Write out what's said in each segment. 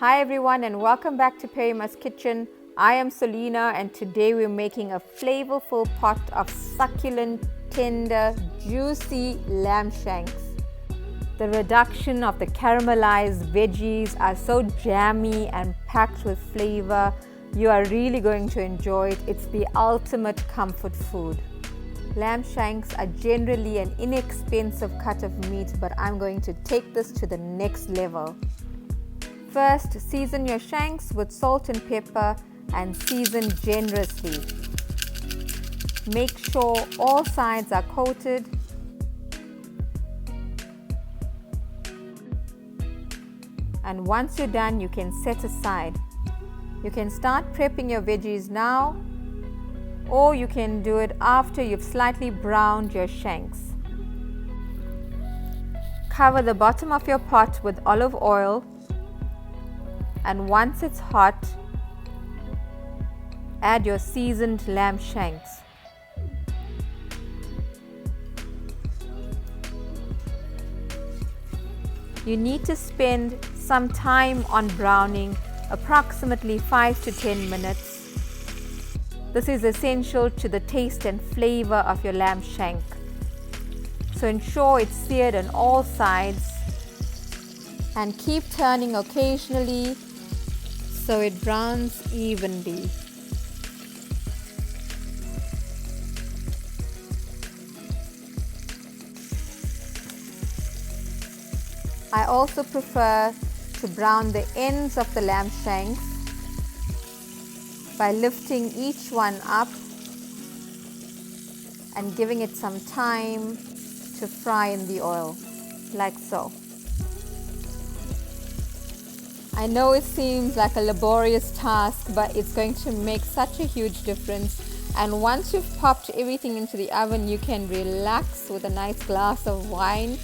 Hi everyone and welcome back to Perima's Kitchen. I am Selena and today we're making a flavorful pot of succulent, tender, juicy lamb shanks. The reduction of the caramelized veggies are so jammy and packed with flavor. You are really going to enjoy it. It's the ultimate comfort food. Lamb shanks are generally an inexpensive cut of meat, but I'm going to take this to the next level. First, season your shanks with salt and pepper and season generously. Make sure all sides are coated. And once you're done, you can set aside. You can start prepping your veggies now, or you can do it after you've slightly browned your shanks. Cover the bottom of your pot with olive oil, and once it's hot, add your seasoned lamb shanks. You need to spend some time on browning, approximately 5 to 10 minutes. This is essential to the taste and flavor of your lamb shank. So ensure it's seared on all sides and keep turning occasionally so it browns evenly. I also prefer to brown the ends of the lamb shanks by lifting each one up and giving it some time to fry in the oil, like so. I know it seems like a laborious task, but it's going to make such a huge difference. And once you've popped everything into the oven, you can relax with a nice glass of wine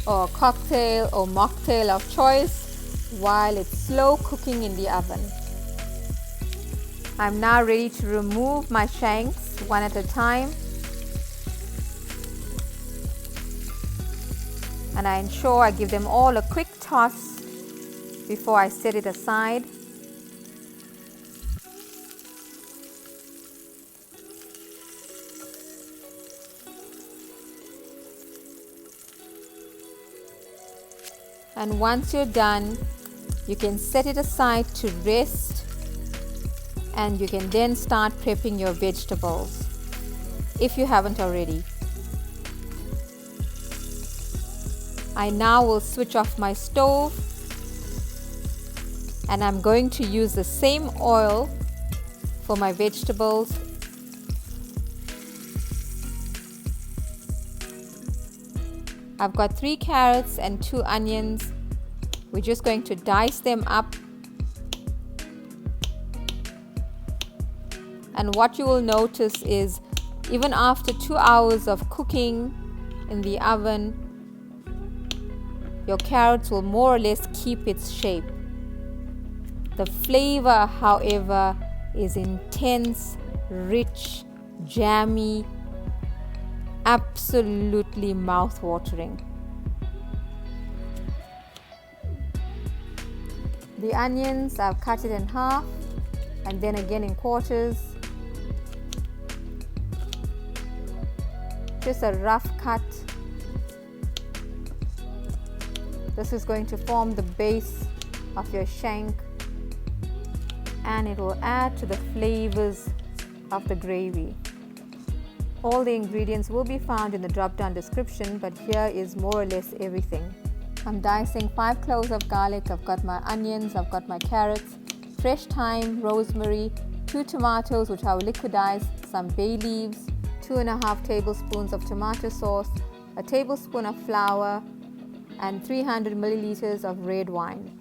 or a cocktail or mocktail of choice while it's slow cooking in the oven. I'm now ready to remove my shanks one at a time, and I ensure I give them all a quick toss before I set it aside. And once you're done, you can set it aside to rest, and you can then start prepping your vegetables if you haven't already. I now will switch off my stove, and I'm going to use the same oil for my vegetables. I've got 3 carrots and 2 onions. We're just going to dice them up. And what you will notice is even after 2 hours of cooking in the oven, your carrots will more or less keep its shape. The flavor, however, is intense, rich, jammy, absolutely mouth-watering. The onions, I've cut it in half and then again in quarters. Just a rough cut. This is going to form the base of your shank, and it will add to the flavors of the gravy. All the ingredients will be found in the drop-down description, but here is more or less everything. I'm dicing 5 cloves of garlic. I've got my onions, I've got my carrots, fresh thyme, rosemary, 2 tomatoes which I will liquidize, some bay leaves, 2.5 tablespoons of tomato sauce, a tablespoon of flour, and 300 milliliters of red wine.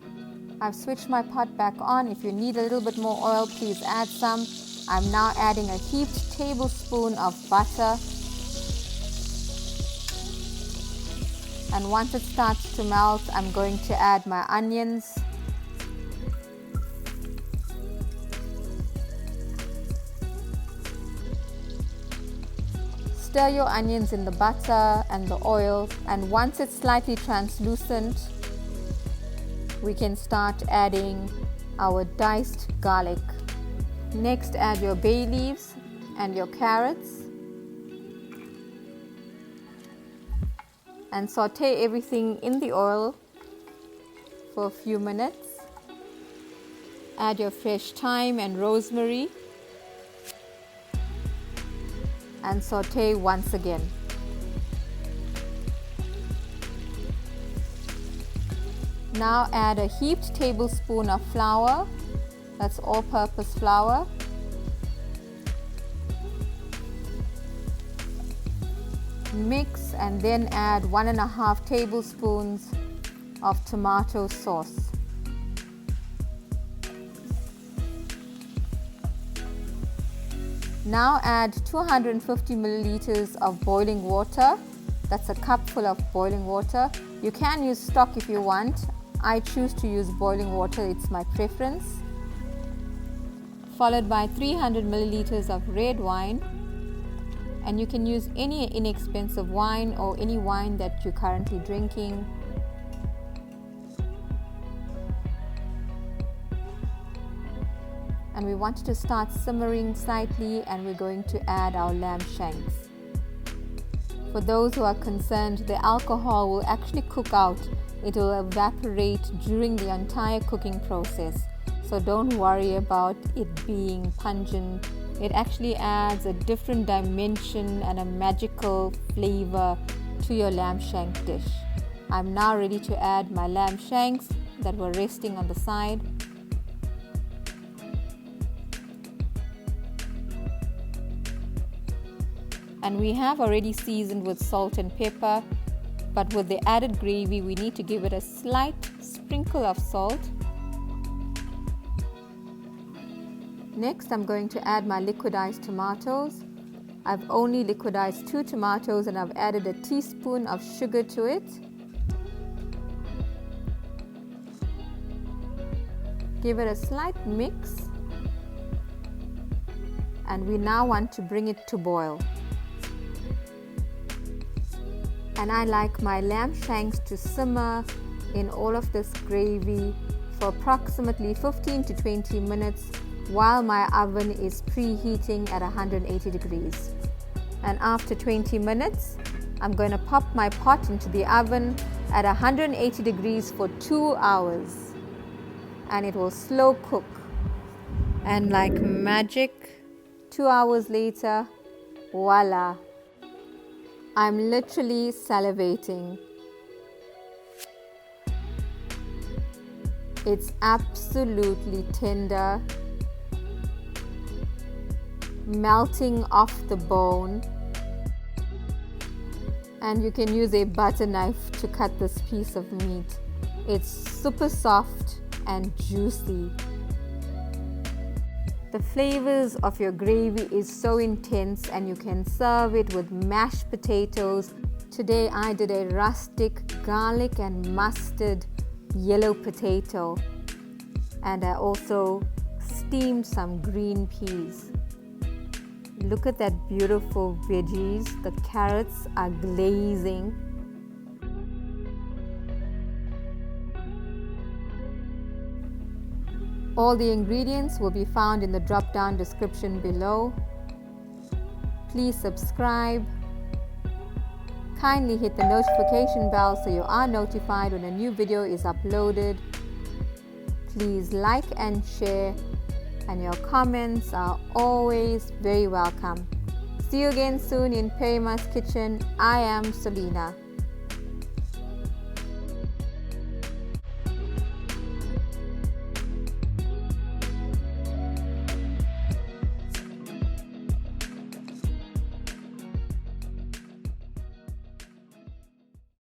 I've switched my pot back on. If you need a little bit more oil, please add some. I'm now adding a heaped tablespoon of butter. And once it starts to melt, I'm going to add my onions. Stir your onions in the butter and the oil, and once it's slightly translucent, we can start adding our diced garlic. Next, add your bay leaves and your carrots and saute everything in the oil for a few minutes. Add your fresh thyme and rosemary and saute once again. Now add a heaped tablespoon of flour, that's all-purpose flour. Mix and then add 1.5 tablespoons of tomato sauce. Now add 250 milliliters of boiling water. That's a cupful of boiling water. You can use stock if you want. I choose to use boiling water, it's my preference. Followed by 300 milliliters of red wine. And you can use any inexpensive wine or any wine that you're currently drinking. And we want it to start simmering slightly, and we're going to add our lamb shanks. For those who are concerned, the alcohol will actually cook out. It will evaporate during the entire cooking process. So don't worry about it being pungent. It actually adds a different dimension and a magical flavor to your lamb shank dish. I'm now ready to add my lamb shanks that were resting on the side. And we have already seasoned with salt and pepper, but with the added gravy we need to give it a slight sprinkle of salt. Next, I'm going to add my liquidized tomatoes. I've only liquidized 2 tomatoes and I've added a teaspoon of sugar to it. Give it a slight mix, and we now want to bring it to boil. And I like my lamb shanks to simmer in all of this gravy for approximately 15 to 20 minutes while my oven is preheating at 180 degrees. And after 20 minutes, I'm going to pop my pot into the oven at 180 degrees for 2 hours. And it will slow cook. And like magic, 2 hours later, voila! I'm literally salivating. It's absolutely tender, melting off the bone, and you can use a butter knife to cut this piece of meat. It's super soft and juicy. The flavors of your gravy is so intense, and you can serve it with mashed potatoes. Today I did a rustic garlic and mustard yellow potato, and I also steamed some green peas. Look at that beautiful veggies. The carrots are glazing. All the ingredients will be found in the drop-down description below. Please subscribe. Kindly hit the notification bell so you are notified when a new video is uploaded. Please like and share, and your comments are always very welcome. See you again soon in Perima's Kitchen. I am Selena.